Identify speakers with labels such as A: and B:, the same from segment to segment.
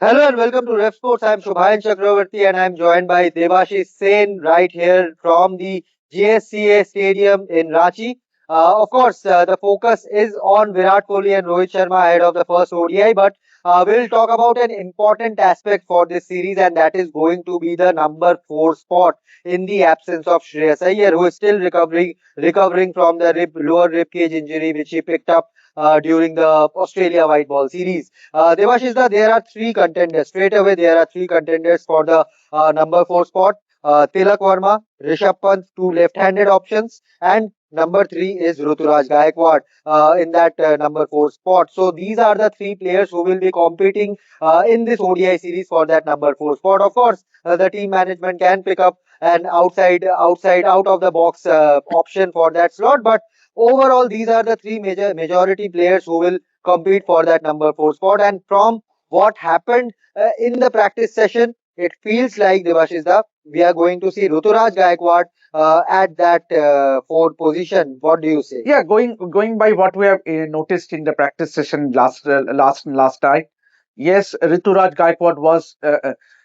A: Hello and welcome to Ref Sports. I'm Shubhayan Chakravarti and I'm joined by Debashish Sen right here from the GSCA Stadium in Ranchi. Of course, the focus is on Virat Kohli and Rohit Sharma ahead of the first ODI, but we'll talk about an important aspect for this series, and that is going to be the number four spot in the absence of Shreyas Iyer, who is still recovering from the lower rib cage injury which he picked up during the Australia White Ball series. Devashishda, there are three contenders. Straight away, there are three contenders for the number four spot. Tilak Verma, Rishabh Pant, two left-handed options, and number three is Ruturaj Gaikwad in that number four spot. So these are the three players who will be competing in this ODI series for that number four spot. Of course, the team management can pick up an out of the box option for that slot, but overall, these are the three majority players who will compete for that number four spot. And from what happened in the practice session, it feels like Devashizda, we are going to see Ruturaj Gaikwad at that fourth position. What do you say?
B: Yeah, going by what we have noticed in the practice session last night. Yes, Rituraj Gaikwad was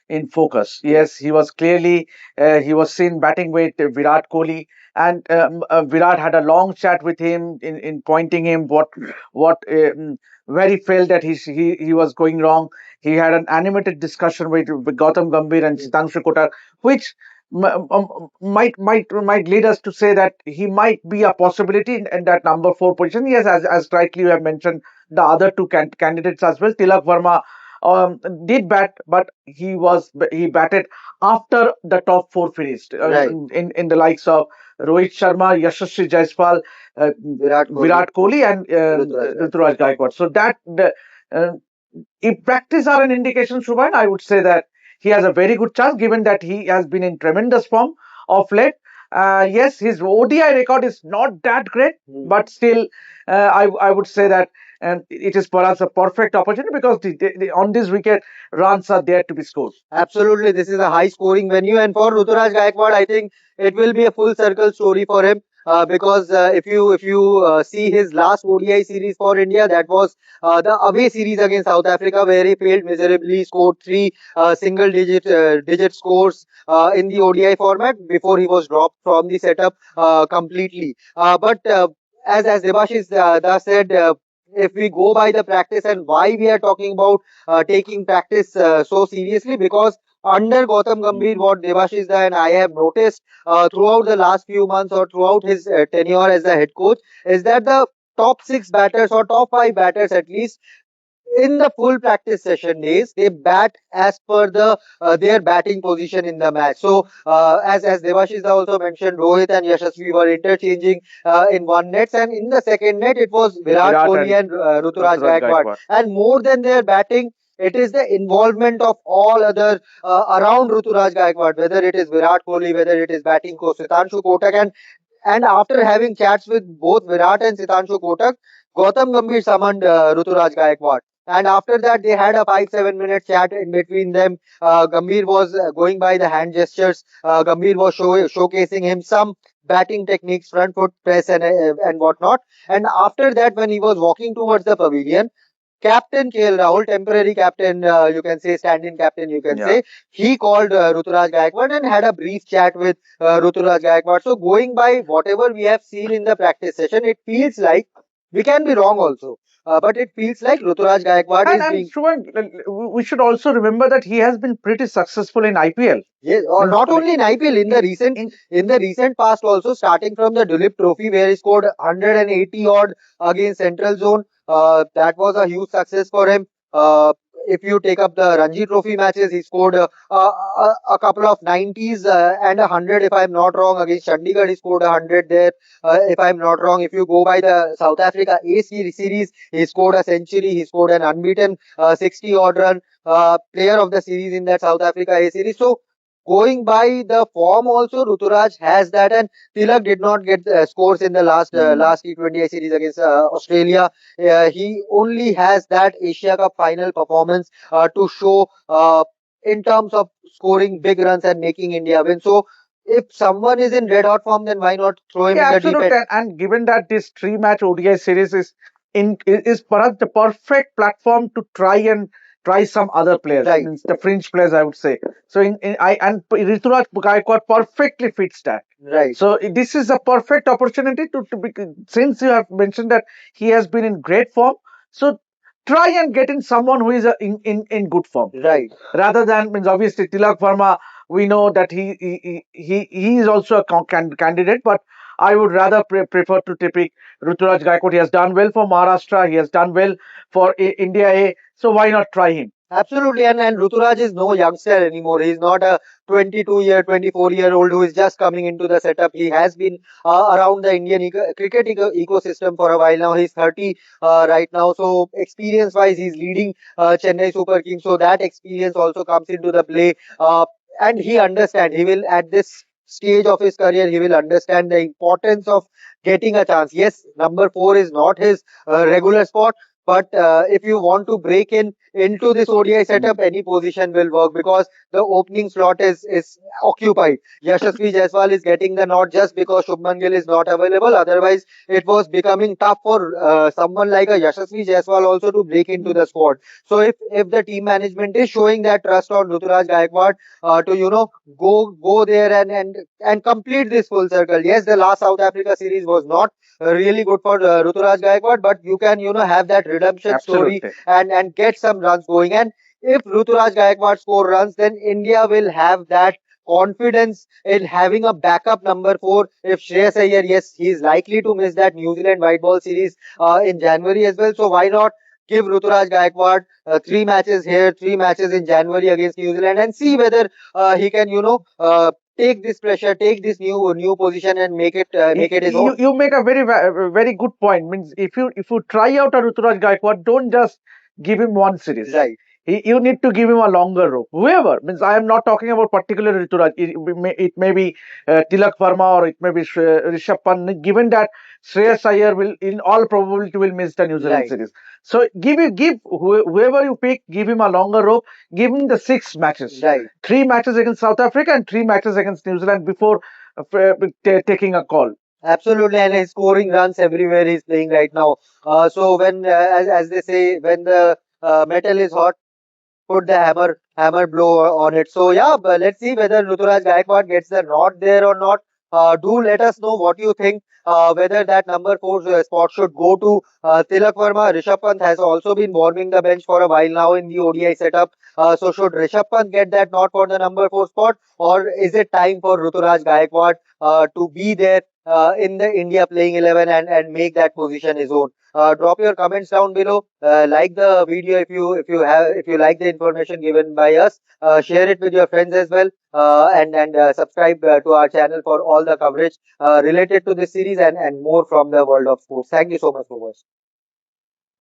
B: in focus. Yes, he was clearly he was seen batting with Virat Kohli, and Virat had a long chat with him in pointing him what where he felt that he was going wrong. He had an animated discussion with Gautam Gambhir and Sitanshu Kotak, which might lead us to say that he might be a possibility in that number four position. Yes, as rightly you have mentioned the other two candidates as well. Tilak Verma did bat, but he batted after the top four finished
A: Right.
B: in the likes of Rohit Sharma, Yashasvi Jaiswal, Virat Kohli, and Ruturaj Gaikwad. So uh, if practice are an indication, Shubhan, I would say that he has a very good chance given that he has been in tremendous form of late. Yes, his ODI record is not that great, but still, I would say that it is for us a perfect opportunity because on this wicket, runs are there to be scored.
A: Absolutely, this is a high scoring venue, and for Ruturaj Gaikwad, I think it will be a full circle story for him. Because if you see his last ODI series for India, that was the away series against South Africa, where he failed miserably, scored three single digit scores in the ODI format before he was dropped from the setup completely. But as Debashis thus said. If we go by the practice and why we are talking about taking practice so seriously, because under Gautam Gambhir, what Devashishda and I have noticed throughout the last few months or throughout his tenure as the head coach is that the top six batters or top five batters at least in the full practice session days they bat as per their batting position in the match. So as Devashishda also mentioned, Rohit and Yashasvi were interchanging in one nets, and in the second net it was Virat
B: Virat
A: Kohli
B: and
A: and Ruturaj
B: Ruturaj
A: Gaikwad.
B: Gaikwad.
A: And more than their batting, it is the involvement of all other around Ruturaj Gaikwad, whether it is Virat Kohli, whether it is batting coach Sitanshu Kotak, and after having chats with both Virat and Sitanshu Kotak, Gautam Gambhir summoned Ruturaj Gaikwad. And after that, they had a 5-7 minute chat in between them. Gambhir was going by the hand gestures. Gambhir was showcasing him some batting techniques, front foot press, and whatnot. And after that, when he was walking towards the pavilion, Captain KL Rahul, temporary captain, you can say, stand-in captain, you can
B: Yeah.
A: say, he called Ruturaj Gaikwad and had a brief chat with Ruturaj Gaikwad. So going by whatever we have seen in the practice session, it feels like we can be wrong also, but it feels like Ruturaj Gaikwad
B: And
A: is
B: and
A: being.
B: Shubham, we should also remember that he has been pretty successful in IPL.
A: Yes, or
B: Means,
A: not only in IPL, in the recent past also, starting from the Dulip Trophy where he scored 180 odd against Central Zone. That was a huge success for him. If you take up the Ranji Trophy matches, he scored a couple of 90s and 100 if I'm not wrong. Against Chandigarh, he scored 100 there if I'm not wrong. If you go by the South Africa series, he scored a century. He scored an unbeaten 60 odd run. Player of the series in that South Africa A series. So going by the form also, Ruturaj has that, and Tilak did not get scores in the last T20I series against Australia. He only has that Asia Cup final performance to show in terms of scoring big runs and making India win. So if someone is in red hot form, then why not throw him
B: yeah,
A: in the deep
B: absolutely.
A: end?
B: And given that this three-match ODI series is perhaps the perfect platform to try and try some other players,
A: Right.
B: means the fringe players, I would say. So and Rituraj Gaikwad perfectly fits that.
A: Right.
B: So this is a perfect opportunity since you have mentioned that he has been in great form. So try and get in someone who is in good form.
A: Right.
B: Rather than, means obviously Tilak Verma, we know that he is also a candidate, but I would rather prefer to pick Ruturaj Gaikwad. He has done well for Maharashtra. He has done well for India A. So why not try him?
A: Absolutely, and Ruturaj is no youngster anymore. He's not a 22-year, 24-year-old who is just coming into the setup. He has been around the Indian cricket ecosystem for a while now. He's 30 right now, so experience-wise, he's leading Chennai Super Kings. So that experience also comes into the play, and he understands. He will at this stage of his career, he will understand the importance of getting a chance. Yes, number four is not his regular spot, but if you want to break in into this ODI setup, any position will work because the opening slot is occupied. Yashasvi Jaiswal is getting the nod just because Shubman Gill is not available. Otherwise, it was becoming tough for someone like a Yashasvi Jaiswal also to break into the squad. So if the team management is showing that trust on Ruturaj Gaikwad to go there and complete this full circle. Yes, the last South Africa series was not really good for Ruturaj Gaikwad, but you can have that redemption story
B: Absolutely.
A: and get some runs going. And if Ruturaj Gaikwad score runs, then India will have that confidence in having a backup number four. If Shreyas Iyer, yes, he is likely to miss that New Zealand white ball series in January as well. So why not give Ruturaj Gaikwad three matches here, three matches in January against New Zealand, and see whether he can, take this pressure, take this new position, and make it his own.
B: You make a very good point. Means if you try out a Ruturaj Gaikwad, don't just give him one series.
A: Right.
B: You need to give him a longer rope. Whoever, means I am not talking about particular Rituraj. It may be Tilak Verma, or it may be Rishabh Pant. Given that Shreyas Iyer will, in all probability, will miss the New Zealand
A: Right.
B: series. So whoever you pick, give him a longer rope. Give him the 6 matches.
A: Right.
B: 3 matches against South Africa and 3 matches against New Zealand before taking a call.
A: Absolutely, and he's scoring runs everywhere he's playing right now. So when, as they say, when the metal is hot, put the hammer blow on it. So yeah, but let's see whether Ruturaj Gaikwad gets the nod there or not. Do let us know what you think. Whether that number four spot should go to Tilak Verma. Rishabh Pant has also been warming the bench for a while now in the ODI setup. So should Rishabh Pant get that nod for the number four spot, or is it time for Ruturaj Gaikwad to be there in the India playing 11 and make that position his own? Drop your comments down below. Like the video if you like the information given by us. Share it with your friends as well. And subscribe to our channel for all the coverage related to this series and more from the world of sports. Thank you so much for watching.